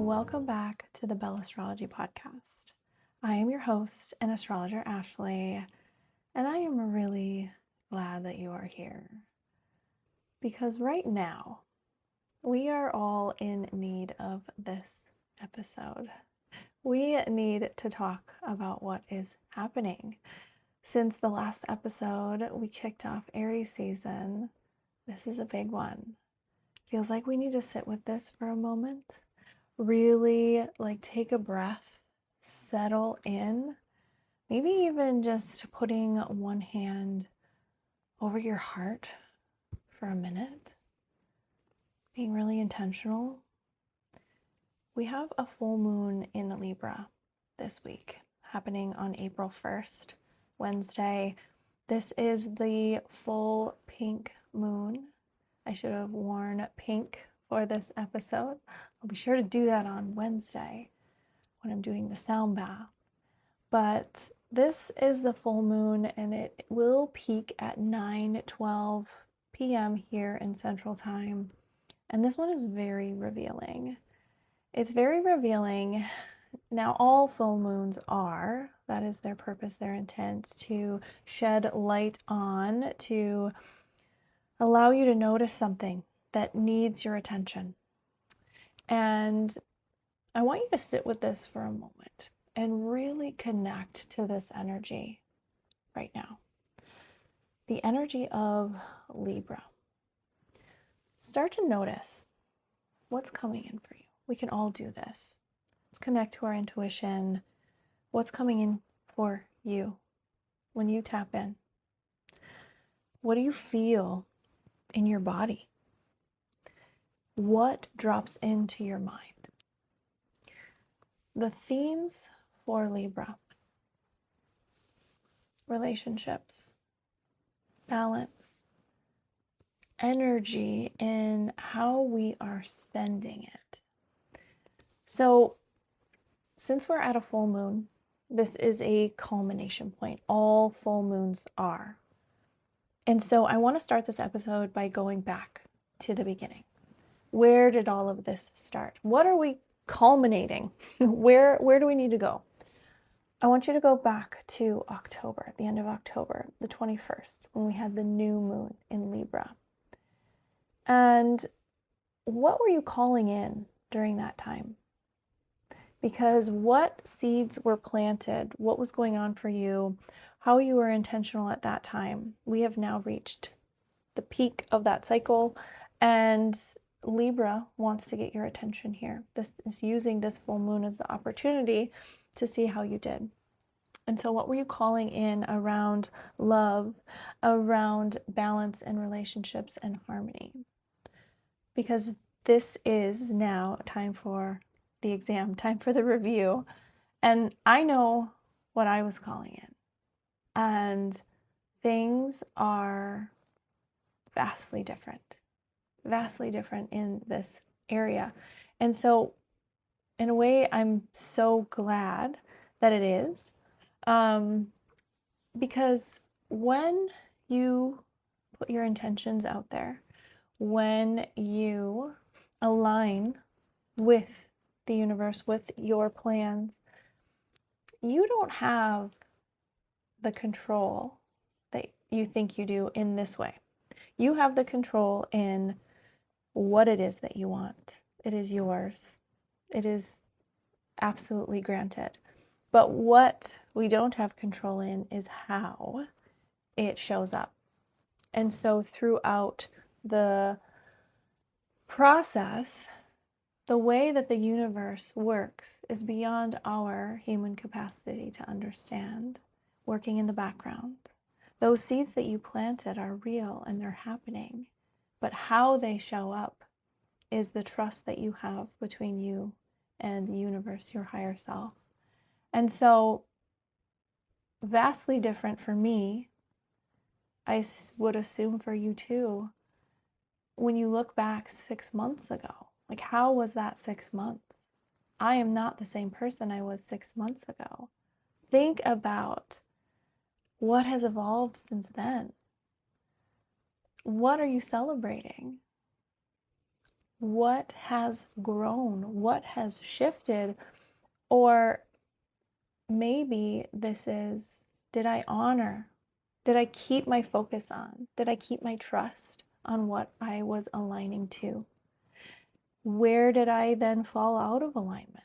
welcome back to the Bell Astrology Podcast. I am your host and astrologer, Ashley, and I am really glad that you are here because right now we are all in need of this episode. We need to talk about what is happening. Since the last episode, we kicked off Aries season. This is a big one. Feels like we need to sit with this for a moment. Really take a breath, settle in, maybe even just putting one hand over your heart for a minute, being really intentional. We have a full moon in Libra this week happening on April 1st, Wednesday. This is the full pink moon. I should have worn pink for this episode. I'll be sure to do that on Wednesday when I'm doing the sound bath. But this is the full moon and it will peak at 9:12 p.m. here in Central Time. And this one is very revealing. It's very revealing. Now, all full moons are. That is their purpose, their intent, to shed light on, to allow you to notice something that needs your attention. And I want you to sit with this for a moment and really connect to this energy right now. The energy of Libra. Start to notice what's coming in for you. We can all do this. Let's connect to our intuition. What's coming in for you when you tap in? What do you feel in your body? What drops into your mind? The themes for Libra: relationships, balance, energy, and how we are spending it. So, since we're at a full moon, this is a culmination point. All full moons are. And so I want to start this episode by going back to the beginning. Where did all of this start? What are we culminating? Where do we need to go? I want you to go back to October, the end of October, the 21st, when we had the new moon in Libra. And what were you calling in during that time? Because what seeds were planted, what was going on for you, how you were intentional at that time. We have now reached the peak of that cycle, and Libra wants to get your attention here. This is using this full moon as the opportunity to see how you did. And so what were you calling in around love, around balance and relationships and harmony? Because this is now time for the exam, time for the review. And I know what I was calling in. And things are vastly different in this area. And so in a way, I'm so glad that it is, because when you put your intentions out there, when you align with the universe, with your plans, you don't have the control that you think you do in this way. You have the control in what it is that you want. It is yours. It is absolutely granted. But what we don't have control in is how it shows up. And so throughout the process, the way that the universe works is beyond our human capacity to understand, working in the background. Those seeds that you planted are real and they're happening, but how they show up is the trust that you have between you and the universe, your higher self. And so, vastly different for me, I would assume for you too, when you look back 6 months ago, how was that 6 months? I am not the same person I was 6 months ago. Think about what has evolved since then. What are you celebrating? What has grown? What has shifted? Or maybe this is, did I honor? Did I keep my focus on? Did I keep my trust on what I was aligning to? Where did I then fall out of alignment?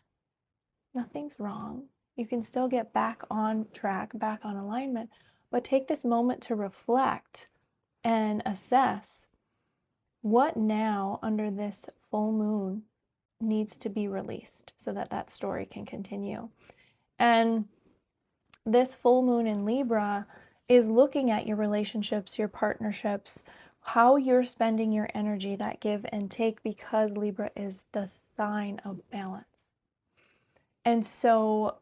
Nothing's wrong. You can still get back on track, back on alignment, but take this moment to reflect and assess what now under this full moon needs to be released so that that story can continue. And this full moon in Libra is looking at your relationships, your partnerships, how you're spending your energy, that give and take, because Libra is the sign of balance. And so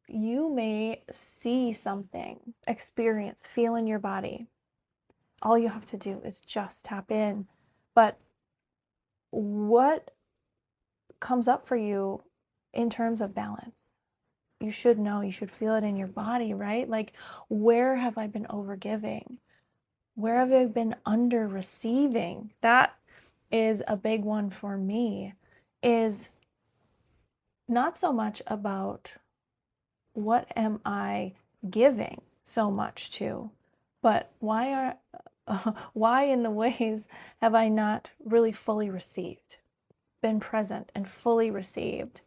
you may see something, experience, feel in your body. All you have to do is just tap in. But what comes up for you in terms of balance? You should know, you should feel it in your body, right? Like, where have I been overgiving? Where have I been under receiving? That is a big one for me, is not so much about what am I giving so much to, but why in the ways have I not really fully received, been present and fully received?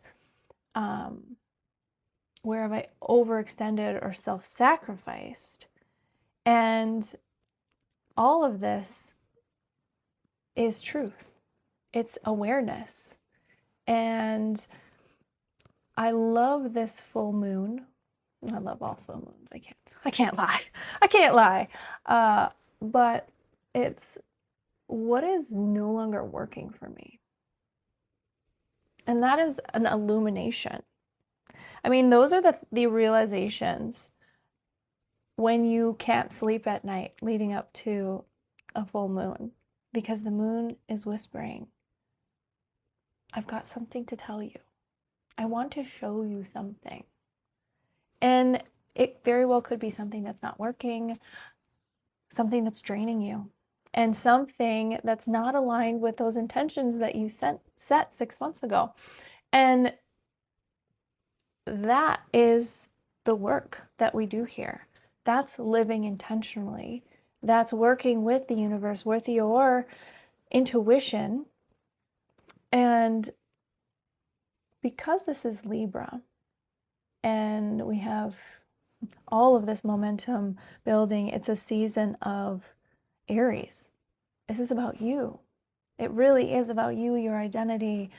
Where have I overextended or self-sacrificed? And all of this is truth. It's awareness. And I love this full moon. I love all full moons. I can't lie. But it's what is no longer working for me. And that is an illumination. I mean, those are the realizations when you can't sleep at night leading up to a full moon, because the moon is whispering, I've got something to tell you. I want to show you something. And it very well could be something that's not working, something that's draining you, and something that's not aligned with those intentions that you set 6 months ago. And that is the work that we do here. That's living intentionally. That's working with the universe, with your intuition. And because this is Libra, and we have all of this momentum building, it's a season of Aries. This is about you. It really is about you, your identity,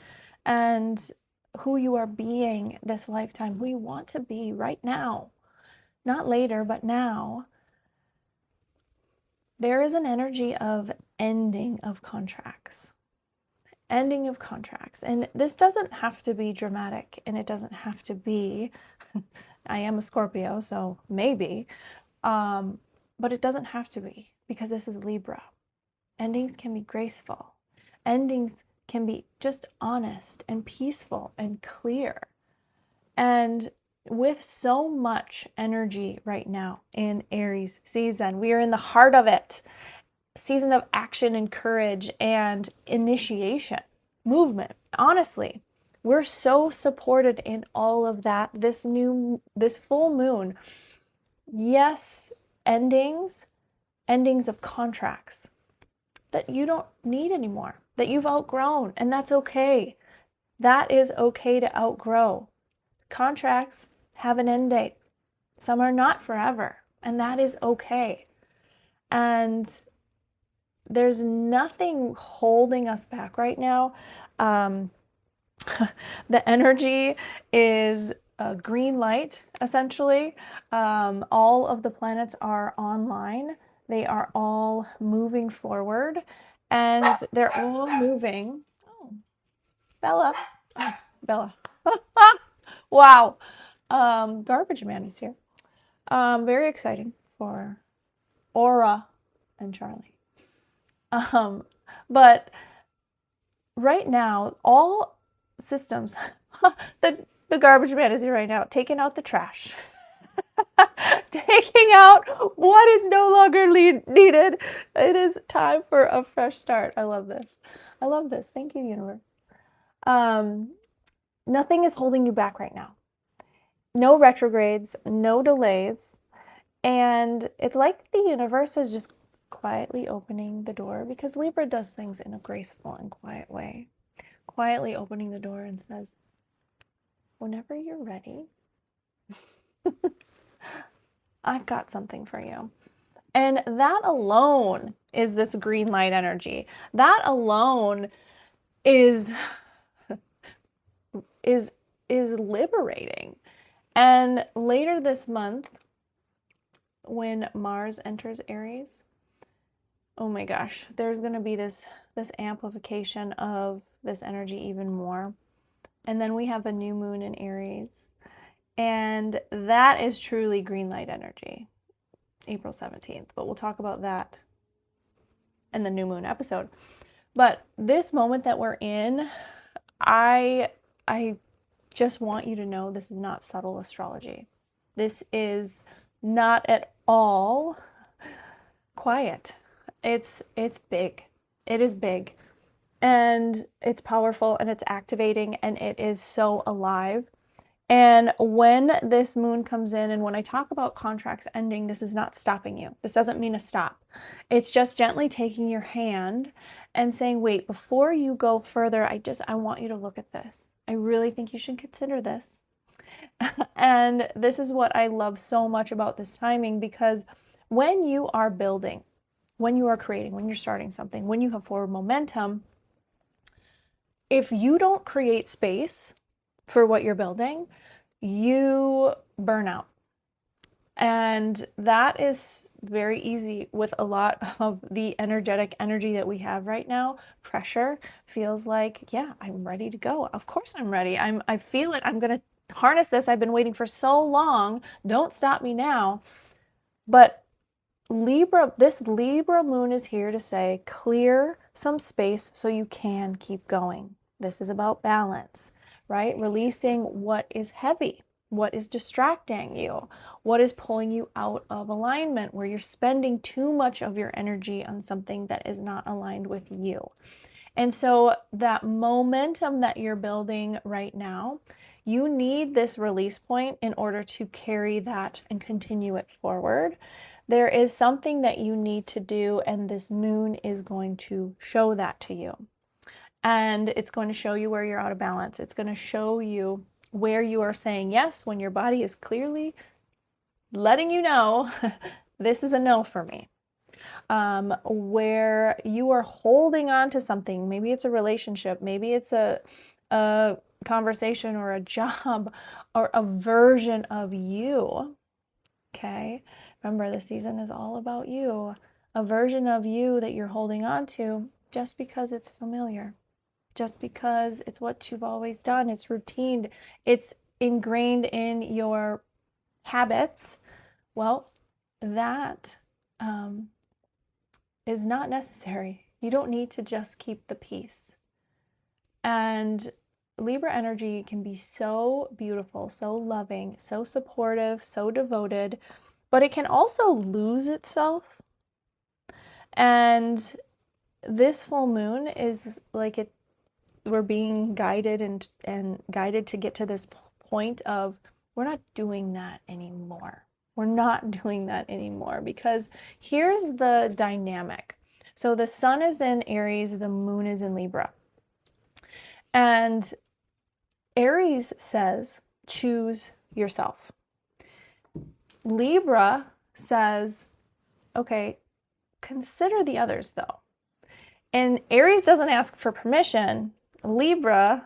and who you are being this lifetime, who you want to be right now. Not later, but now. There is an energy of ending of contracts. Ending of contracts. And this doesn't have to be dramatic, and it doesn't have to be, I am a Scorpio, so maybe, but it doesn't have to be, because this is Libra. Endings can be graceful. Endings can be just honest and peaceful and clear. And with so much energy right now in Aries season, we are in the heart of it. Season of action and courage and initiation, movement. Honestly, we're so supported in all of that. This full moon, yes, endings of contracts that you don't need anymore, that you've outgrown, and that's okay. That is okay to outgrow. Contracts have an end date. Some are not forever, and that is okay. And there's nothing holding us back right now. The energy is a green light, essentially. All of the planets are online. They are all moving forward, and they're all moving. Oh, Bella. Oh, Bella. Wow. Garbage Man is here. Very exciting for Aura and Charlie. But right now, all systems, the garbage man is here right now, taking out the trash. Taking out what is no longer needed. It is time for a fresh start. I love this. I love this. Thank you, universe. Nothing is holding you back right now. No retrogrades, no delays. And it's like the universe is just quietly opening the door, because Libra does things in a graceful and quiet way. Quietly opening the door and says, whenever you're ready, I've got something for you. And that alone is this green light energy. That alone is liberating. And later this month, when Mars enters Aries, oh my gosh, there's going to be this amplification of this energy even more. And then we have a new moon in Aries, and that is truly green light energy, April 17th. But we'll talk about that in the new moon episode. But this moment that we're in, I just want you to know this is not subtle astrology. This is not at all quiet. It's big. It is big. And it's powerful, and it's activating, and it is so alive. And when this moon comes in, and when I talk about contracts ending, this is not stopping you. This doesn't mean a stop. It's just gently taking your hand and saying, wait, before you go further, I want you to look at this. I really think you should consider this. And this is what I love so much about this timing, because when you are building, when you are creating, when you're starting something, when you have forward momentum, if you don't create space for what you're building, you burn out. And that is very easy with a lot of the energetic energy that we have right now. Pressure feels like, yeah, I'm ready to go. Of course I'm ready. I feel it. I'm going to harness this. I've been waiting for so long. Don't stop me now. But this Libra moon is here to say, clear some space so you can keep going. This is about balance, right? Releasing what is heavy, what is distracting you, what is pulling you out of alignment, where you're spending too much of your energy on something that is not aligned with you. And so that momentum that you're building right now, you need this release point in order to carry that and continue it forward. There is something that you need to do, and this moon is going to show that to you. And it's going to show you where you're out of balance. It's going to show you where you are saying yes when your body is clearly letting you know this is a no for me. Where you are holding on to something. Maybe it's a relationship, maybe it's a conversation or a job or a version of you. Okay, remember, the season is all about you. A version of you that you're holding on to just because it's familiar, just because it's what you've always done. It's routine, it's ingrained in your habits. Well, that is not necessary. You don't need to just keep the peace. And Libra energy can be so beautiful, so loving, so supportive, so devoted, but it can also lose itself. And this full moon is like we're being guided and guided to get to this point of, we're not doing that anymore. We're not doing that anymore, because here's the dynamic. So the sun is in Aries, the moon is in Libra. And Aries says, choose yourself. Libra says, okay, consider the others though. And Aries doesn't ask for permission. Libra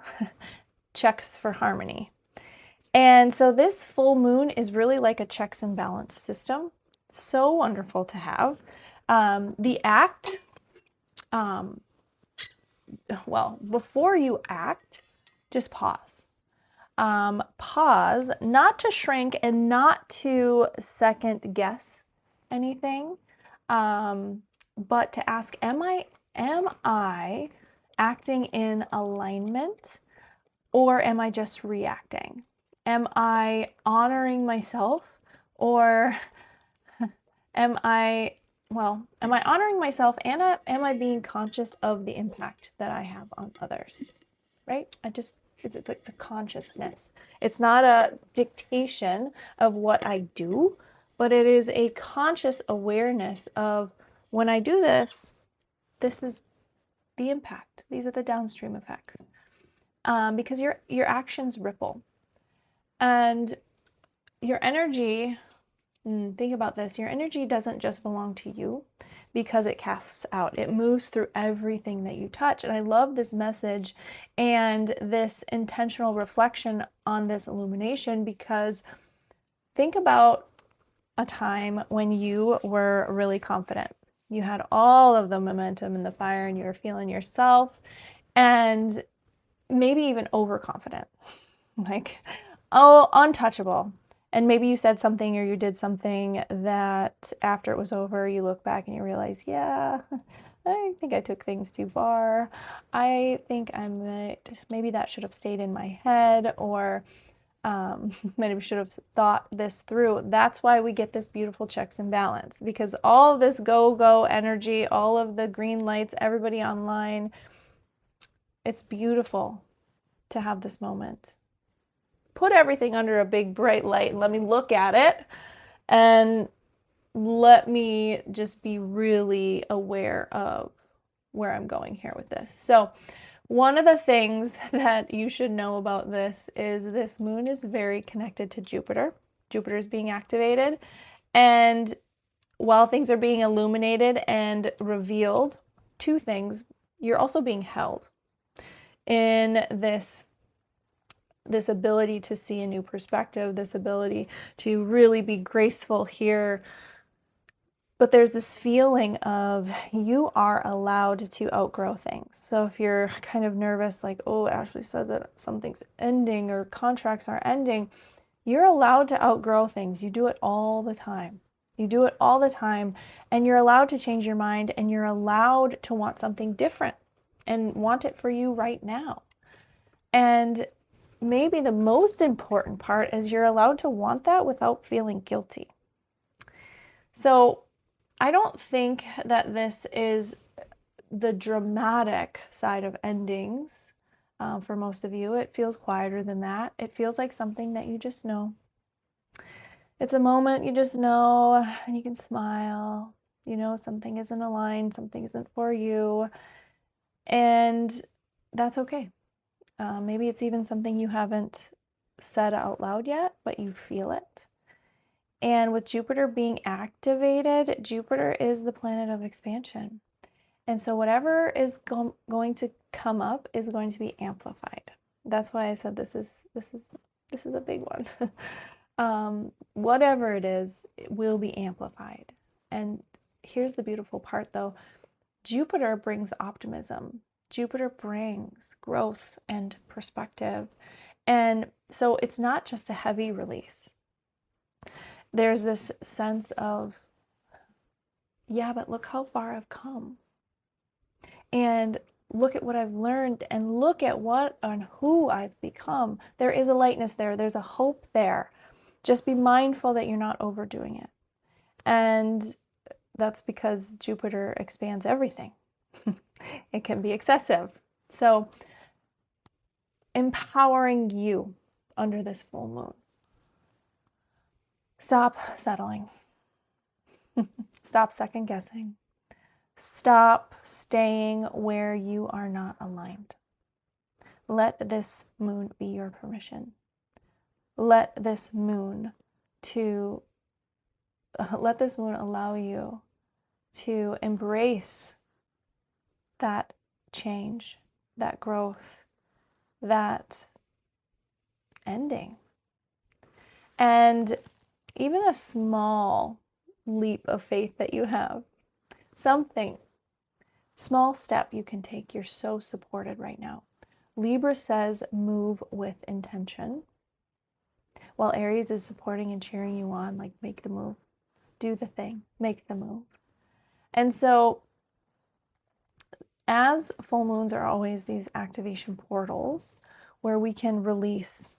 checks for harmony. And so this full moon is really like a checks and balance system. So wonderful to have. The act, well, before you act, just pause. Pause, not to shrink and not to second guess anything, but to ask, am I acting in alignment, or am I just reacting? Am I honoring myself, Or am I honoring myself, and am I being conscious of the impact that I have on others? Right? It's a consciousness. It's not a dictation of what I do, but it is a conscious awareness of, when I do this, this is the impact. These are the downstream effects. Because your actions ripple. And your energy, think about this, your energy doesn't just belong to you because it casts out. It moves through everything that you touch. And I love this message and this intentional reflection on this illumination, because think about a time when you were really confident. You had all of the momentum and the fire, and you were feeling yourself, and maybe even overconfident, like, oh, untouchable. And maybe you said something or you did something that after it was over, you look back and you realize, yeah, I think I took things too far. I think maybe that should have stayed in my head, or maybe should have thought this through. That's why we get this beautiful checks and balance, because all of this go energy, all of the green lights, everybody online, it's beautiful to have this moment. Put everything under a big bright light and let me look at it, and let me just be really aware of where I'm going here with this. So one of the things that you should know about this is this moon is very connected to Jupiter. Jupiter is being activated, and while things are being illuminated and revealed, two things, you're also being held in this ability to see a new perspective, this ability to really be graceful here. But there's this feeling of, you are allowed to outgrow things. So if you're kind of nervous, like, oh, Ashley said that something's ending or contracts are ending, you're allowed to outgrow things. You do it all the time. You do it all the time, and you're allowed to change your mind, and you're allowed to want something different and want it for you right now. And maybe the most important part is you're allowed to want that without feeling guilty. So I don't think that this is the dramatic side of endings. For most of you, it feels quieter than that. It feels like something that you just know. It's a moment you just know, and you can smile. You know, something isn't aligned, something isn't for you, and that's okay. Maybe it's even something you haven't said out loud yet, but you feel it. And with Jupiter being activated, Jupiter is the planet of expansion. And so whatever is going to come up is going to be amplified. That's why I said this is a big one. Whatever it is, it will be amplified. And here's the beautiful part, though. Jupiter brings optimism. Jupiter brings growth and perspective. And so it's not just a heavy release. There's this sense of, yeah, but look how far I've come. And look at what I've learned, and look at what and who I've become. There is a lightness there. There's a hope there. Just be mindful that you're not overdoing it. And that's because Jupiter expands everything. It can be excessive. So empowering you under this full moon. Stop settling. Stop second guessing. Stop staying where you are not aligned. Let this moon be your permission. Let this moon allow you to embrace that change, that growth, that ending. And even a small leap of faith that you have, something, small step you can take, you're so supported right now. Libra says move with intention, while Aries is supporting and cheering you on, like, make the move, do the thing, make the move. And so as full moons are always these activation portals where we can release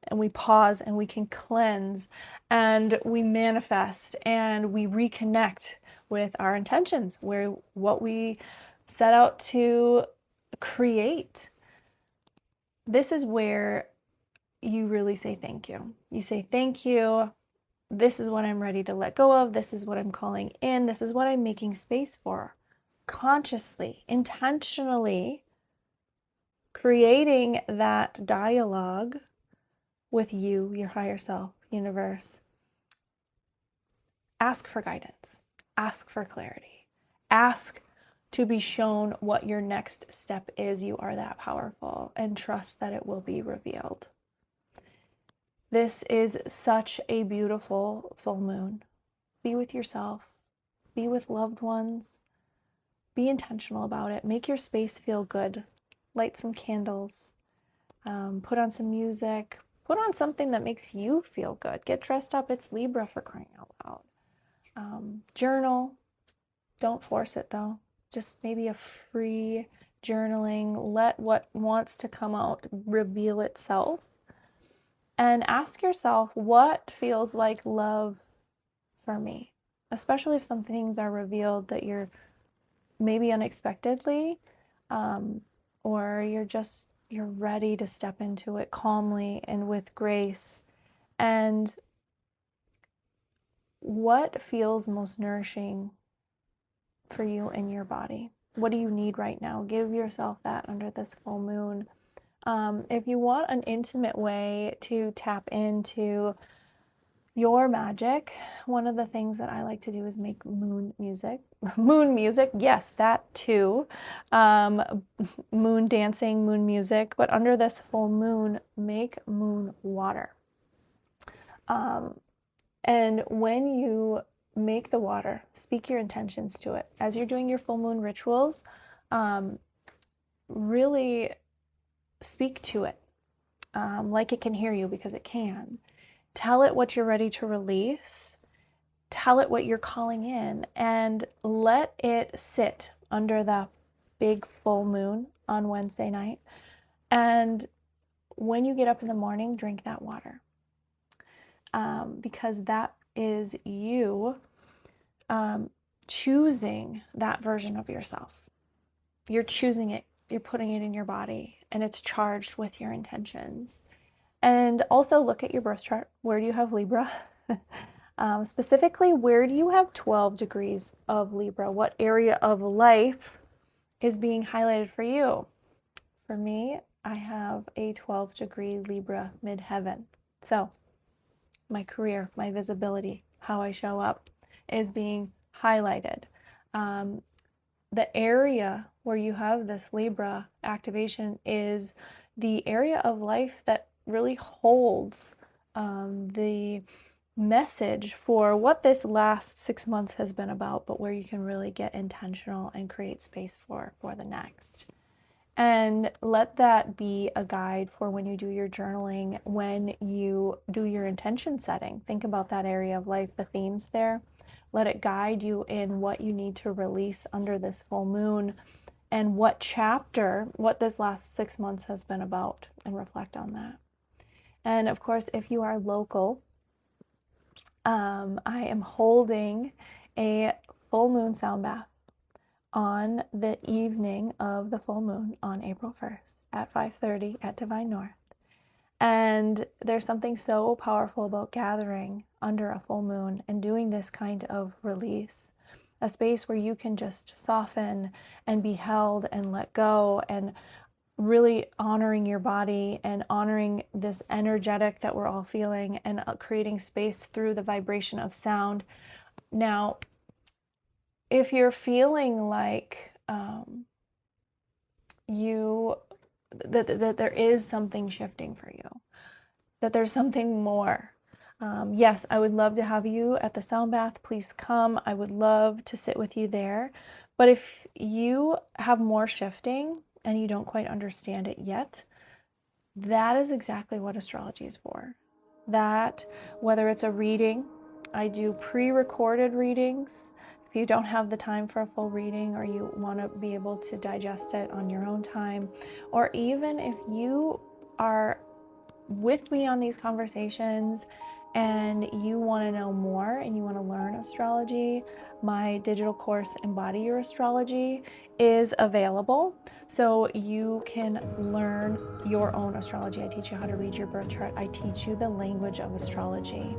and we pause and we can cleanse and we manifest and we reconnect with our intentions, where what we set out to create. This is where you really say thank you. You say thank you. This is what I'm ready to let go of. This is what I'm calling in. This is what I'm making space for. Consciously, intentionally creating that dialogue with you, your higher self, universe. Ask for guidance. Ask for clarity. Ask to be shown what your next step is. You are that powerful, and trust that it will be revealed. This is such a beautiful full moon. Be with yourself. Be with loved ones. Be intentional about it. Make your space feel good. Light some candles. Put on some music. Put on something that makes you feel good. Get dressed up. It's Libra, for crying out loud. Journal. Don't force it though. Just maybe a free journaling. Let what wants to come out reveal itself. And ask yourself, what feels like love for me? Especially if some things are revealed that you're maybe unexpectedly, or you're ready to step into it calmly and with grace. And what feels most nourishing for you in your body? What do you need right now? Give yourself that under this full moon. If you want an intimate way to tap into your magic, one of the things that I like to do is make moon music. Moon music, yes, that too. Moon dancing, moon music, but under this full moon, make moon water. And when you make the water, speak your intentions to it. As you're doing your full moon rituals, really speak to it like it can hear you, because it can. Tell it what you're ready to release. Tell it what you're calling in, and let it sit under the big full moon on Wednesday night. And when you get up in the morning, drink that water, because that is you choosing that version of yourself. You're choosing it. You're putting it in your body, and it's charged with your intentions. And also look at your birth chart. Where do you have Libra? Specifically, where do you have 12 degrees of Libra? What area of life is being highlighted for you? For me, I have a 12-degree Libra midheaven. So my career, my visibility, how I show up is being highlighted. The area where you have this Libra activation is the area of life that really holds the message for what this last 6 months has been about, but where you can really get intentional and create space for the next. And let that be a guide for when you do your journaling, when you do your intention setting. Think about that area of life, the themes there. Let it guide you in what you need to release under this full moon, and what chapter, what this last 6 months has been about, and reflect on that. And of course, if you are local, I am holding a full moon sound bath on the evening of the full moon on April 1st at 5:30 at Divine North. And there's something so powerful about gathering under a full moon and doing this kind of release, a space where you can just soften and be held and let go, and really honoring your body and honoring this energetic that we're all feeling, and creating space through the vibration of sound. Now, if you're feeling like that there is something shifting for you, that there's something more, yes, I would love to have you at the sound bath. Please come. I would love to sit with you there. But if you have more shifting and you don't quite understand it yet, that is exactly what astrology is for. That, whether it's a reading, I do pre-recorded readings. If you don't have the time for a full reading, or you want to be able to digest it on your own time, or even if you are with me on these conversations and you want to know more and you want to learn astrology, my digital course, Embody Your Astrology, is available. So you can learn your own astrology. I teach you how to read your birth chart. I teach you the language of astrology.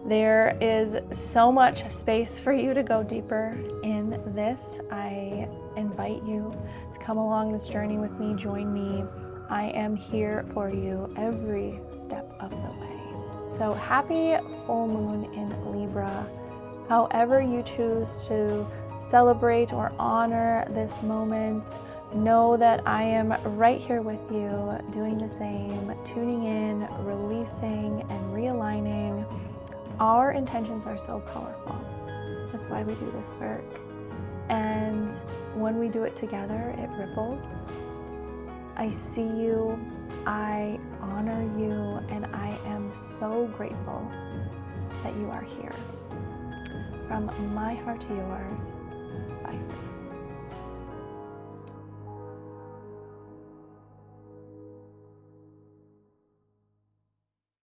There is so much space for you to go deeper in this. I invite you to come along this journey with me, join me. I am here for you every step of the way. So happy full moon in Libra. However you choose to celebrate or honor this moment, know that I am right here with you, doing the same, tuning in, releasing, and realigning. Our intentions are so powerful. That's why we do this work. And when we do it together, it ripples. I see you, I honor you, and I am so grateful that you are here. From my heart to yours,